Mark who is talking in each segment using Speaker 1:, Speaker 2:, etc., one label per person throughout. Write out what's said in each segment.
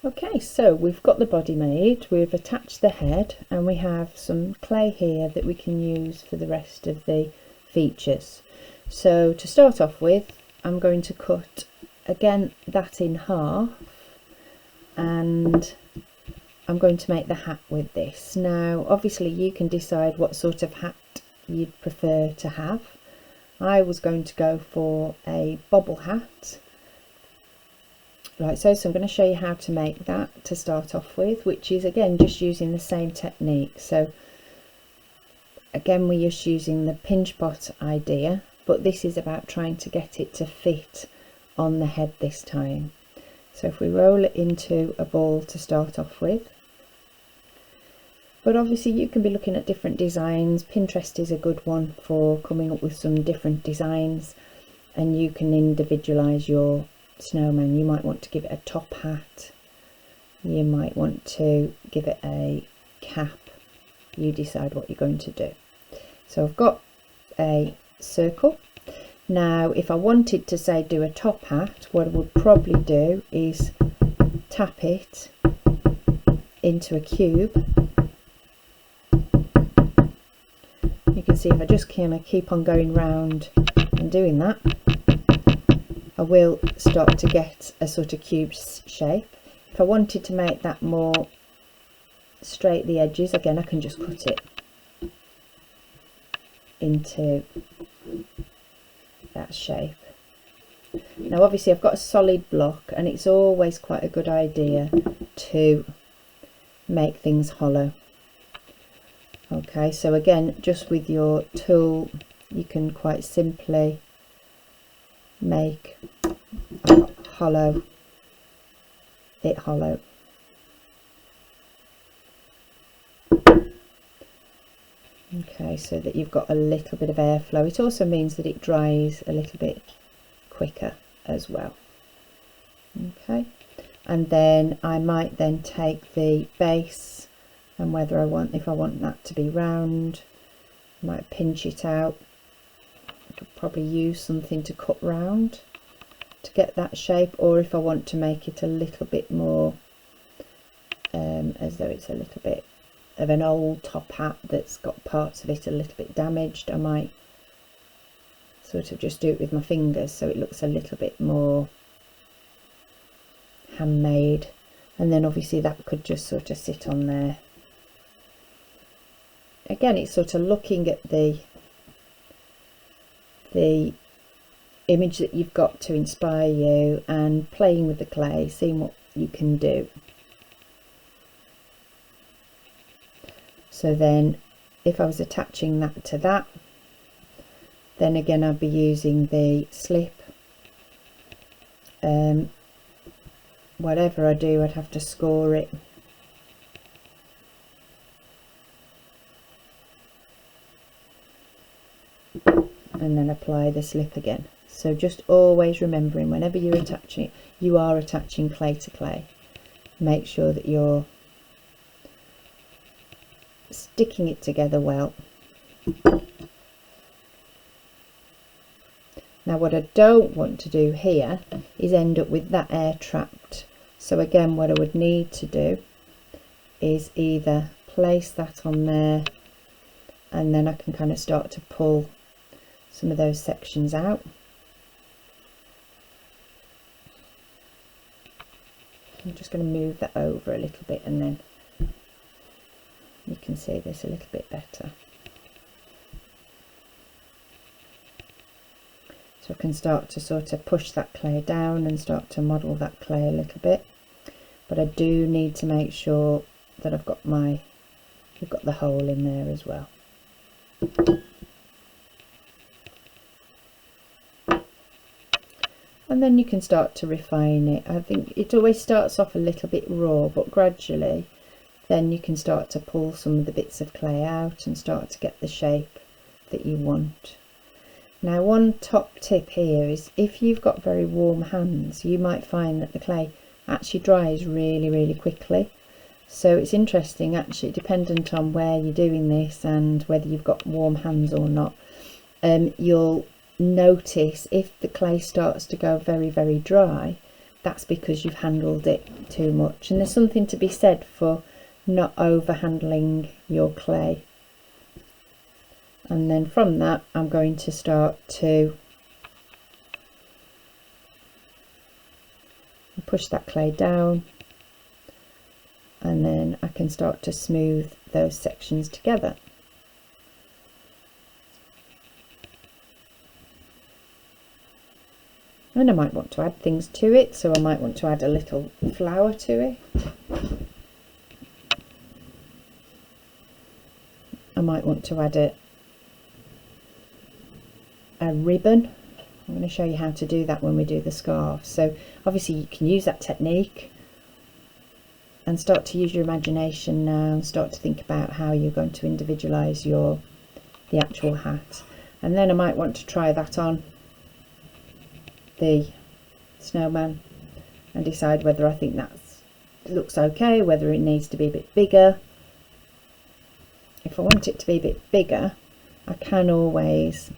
Speaker 1: Okay, so we've got the body made, we've attached the head, and we have some clay here that we can use for the rest of the features. So to start off with, I'm going to cut again that in half, and I'm going to make the hat with this. Now obviously you can decide what sort of hat you'd prefer to have. I was going to go for a bobble hat. Right, so I'm going to show you how to make that to start off with, which is again just using the same technique. So again we're just using the pinch pot idea, but this is about trying to get it to fit on the head this time. So if we roll it into a ball to start off with, but obviously you can be looking at different designs. Pinterest is a good one for coming up with some different designs, and you can individualize your snowman. You might want to give it a top hat, you might want to give it a cap, you decide what you're going to do. So I've got a circle. Now if I wanted to say do a top hat, what I would probably do is tap it into a cube. You can see if I just kind of keep on going round and doing that, I will start to get a sort of cube shape. If I wanted to make that more straight the edges, again I can just cut it into that shape. Now obviously I've got a solid block, and it's always quite a good idea to make things hollow. Okay, so again just with your tool you can quite simply make hollow. Okay, so that you've got a little bit of airflow. It also means that it dries a little bit quicker as well. Okay, and then I might then take the base, and whether if I want that to be round, I might pinch it out. I could probably use something to cut round to get that shape, or if I want to make it a little bit more as though it's a little bit of an old top hat that's got parts of it a little bit damaged, I might sort of just do it with my fingers so it looks a little bit more handmade, and then obviously that could just sort of sit on there. Again, it's sort of looking at the image that you've got to inspire you and playing with the clay, seeing what you can do. So then if I was attaching that to that, then again I'd be using the slip. Whatever I do, I'd have to score it. And then apply the slip again. So just always remembering, whenever you're attaching, you are attaching clay to clay, make sure that you're sticking it together well. Now what I don't want to do here is end up with that air trapped. So again, what I would need to do is either place that on there, and then I can kind of start to pull some of those sections out. I'm just going to move that over a little bit, and then you can see this a little bit better. So I can start to sort of push that clay down and start to model that clay a little bit, but I do need to make sure that we've got the hole in there as well. And then you can start to refine it. I think it always starts off a little bit raw, but gradually then you can start to pull some of the bits of clay out and start to get the shape that you want. Now one top tip here is, if you've got very warm hands, you might find that the clay actually dries really quickly. So it's interesting, actually, dependent on where you're doing this and whether you've got warm hands or not, you'll notice if the clay starts to go very dry, that's because you've handled it too much. And there's something to be said for not over handling your clay. And then from that I'm going to start to push that clay down, and then I can start to smooth those sections together. And I might want to add things to it, so I might want to add a little flower to it. I might want to add a ribbon. I'm going to show you how to do that when we do the scarf. So obviously you can use that technique and start to use your imagination now and start to think about how you're going to individualize the actual hat. And then I might want to try that on the snowman and decide whether I think that looks okay, whether it needs to be a bit bigger. If I want it to be a bit bigger, I can always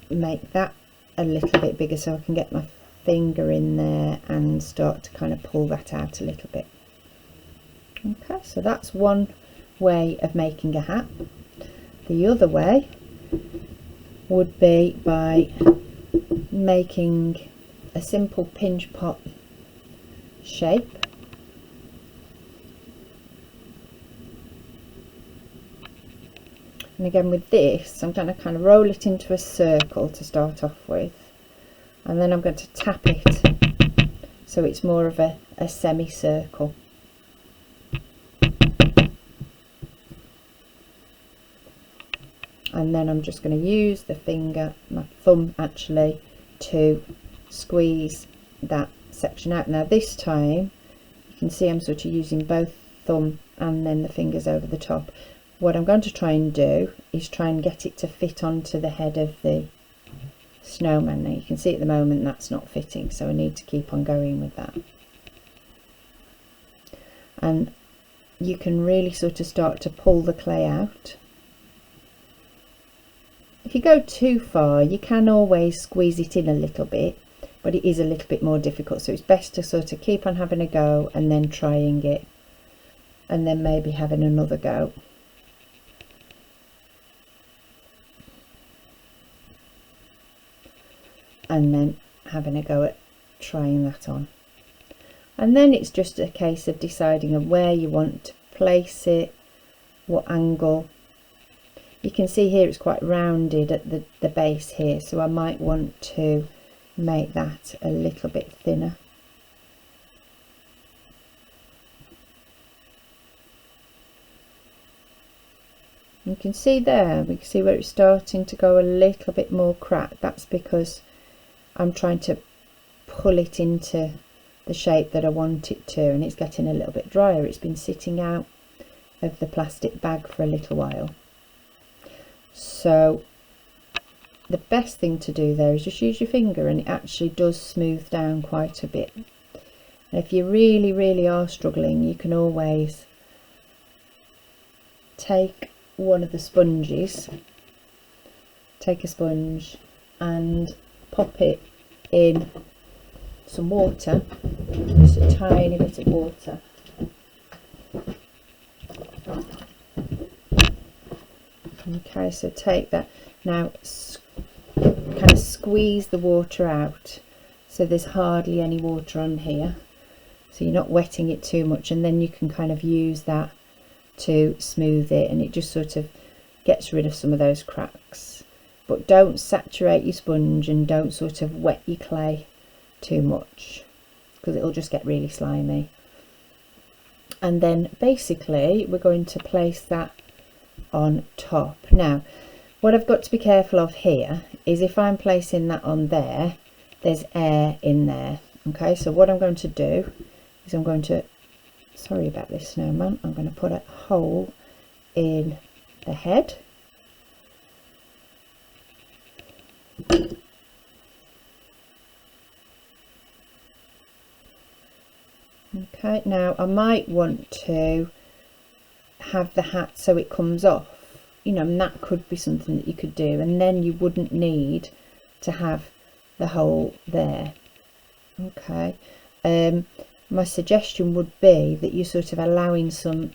Speaker 1: make that a little bit bigger, so I can get my finger in there and start to kind of pull that out a little bit. Okay, so that's one way of making a hat. The other way would be by making a simple pinch pot shape. And again with this, I'm going to kind of roll it into a circle to start off with, and then I'm going to tap it so it's more of a semicircle. And then I'm just going to use the finger, my thumb actually, to squeeze that section out. Now this time you can see I'm sort of using both thumb and then the fingers over the top. What I'm going to try and do is try and get it to fit onto the head of the snowman. Now you can see at the moment that's not fitting, so I need to keep on going with that. And you can really sort of start to pull the clay out. If you go too far, you can always squeeze it in a little bit, but it is a little bit more difficult, so it's best to sort of keep on having a go and then trying it, and then maybe having another go. And then having a go at trying that on. And then it's just a case of deciding on where you want to place it, what angle. You can see here it's quite rounded at the base here, so I might want to make that a little bit thinner. You can see there, we can see where it's starting to go a little bit more cracked. That's because I'm trying to pull it into the shape that I want it to, and it's getting a little bit drier. It's been sitting out of the plastic bag for a little while. So the best thing to do there is just use your finger, and it actually does smooth down quite a bit. And if you really are struggling, you can always take one of the sponges, take a sponge and pop it in some water, just a tiny bit of water. Okay, so take that now, kind of squeeze the water out so there's hardly any water on here, so you're not wetting it too much, and then you can kind of use that to smooth it, and it just sort of gets rid of some of those cracks. But don't saturate your sponge and don't sort of wet your clay too much, because it'll just get really slimy. And then basically we're going to place that on top. Now what I've got to be careful of here is if I'm placing that on there, there's air in there. Okay, so what I'm going to do is I'm going to, sorry about this snowman, I'm going to put a hole in the head. Okay, now I might want to have the hat so it comes off you know, and that could be something that you could do, and then you wouldn't need to have the hole there. Okay, my suggestion would be that you're sort of allowing some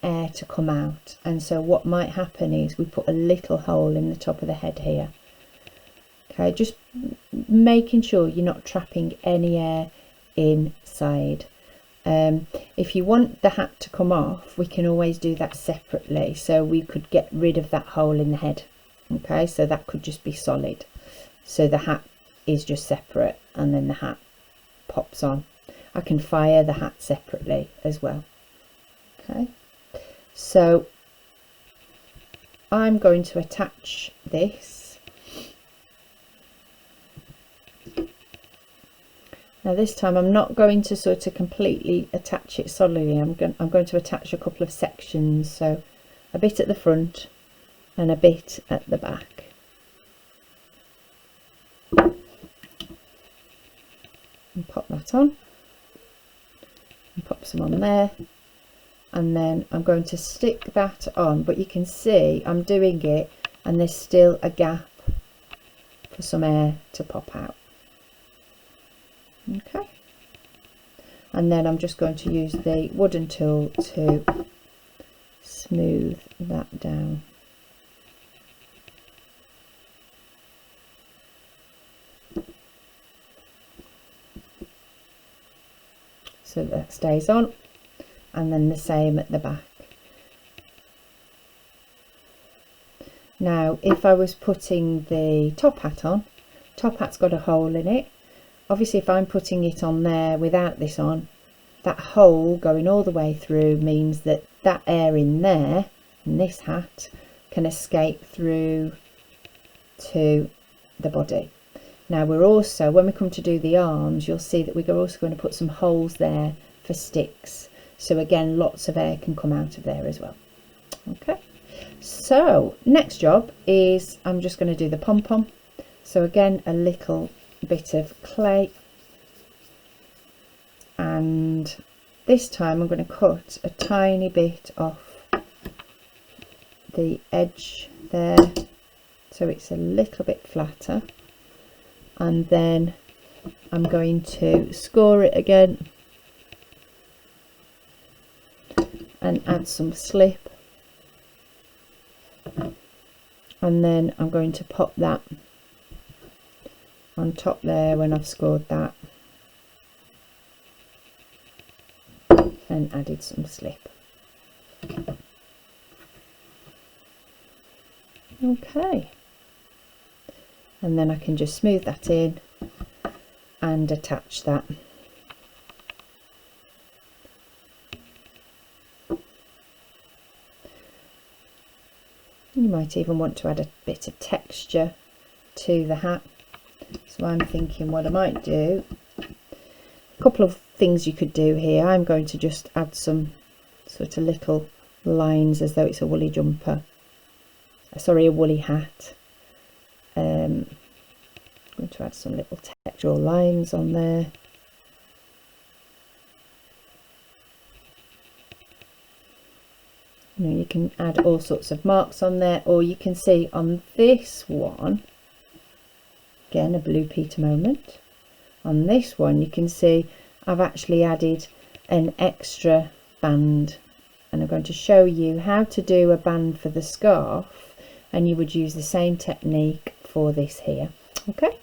Speaker 1: air to come out, and so what might happen is we put a little hole in the top of the head here. Okay, just making sure you're not trapping any air inside. If you want the hat to come off, we can always do that separately, so we could get rid of that hole in the head. Okay, so that could just be solid, so the hat is just separate and then the hat pops on. I can fire the hat separately as well. Okay, so I'm going to attach this. Now this time I'm not going to sort of completely attach it solidly. I'm going to attach a couple of sections, so a bit at the front and a bit at the back. And pop that on, and pop some on there, and then I'm going to stick that on, but you can see I'm doing it and there's still a gap for some air to pop out. Okay, and then I'm just going to use the wooden tool to smooth that down. So that stays on, and then the same at the back. Now if I was putting the top hat on, top hat's got a hole in it. Obviously if I'm putting it on there without this on, that hole going all the way through means that that air in there, in this hat, can escape through to the body. Now we're also, when we come to do the arms, you'll see that we're also going to put some holes there for sticks. So again, lots of air can come out of there as well. Okay, so next job is I'm just going to do the pom-pom. So again, a little bit of clay, and this time I'm going to cut a tiny bit off the edge there so it's a little bit flatter, and then I'm going to score it again and add some slip, and then I'm going to pop that on top there when I've scored that and added some slip. Okay, and then I can just smooth that in and attach that. You might even want to add a bit of texture to the hat. So I'm thinking what I might do, a couple of things you could do here. I'm going to just add some sort of little lines as though it's a woolly jumper, sorry, a woolly hat. I'm going to add some little textural lines on there. You know, you can add all sorts of marks on there, or you can see on this one, again a Blue Peter moment, on this one you can see I've actually added an extra band, and I'm going to show you how to do a band for the scarf, and you would use the same technique for this here. Okay,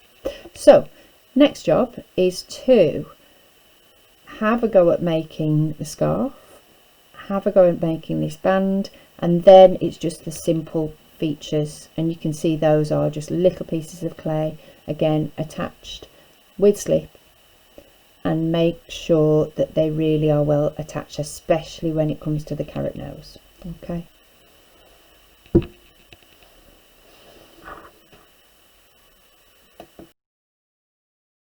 Speaker 1: so next job is to have a go at making the scarf, have a go at making this band, and then it's just the simple features, and you can see those are just little pieces of clay, again attached with slip, and make sure that they really are well attached, especially when it comes to the carrot nose. Okay,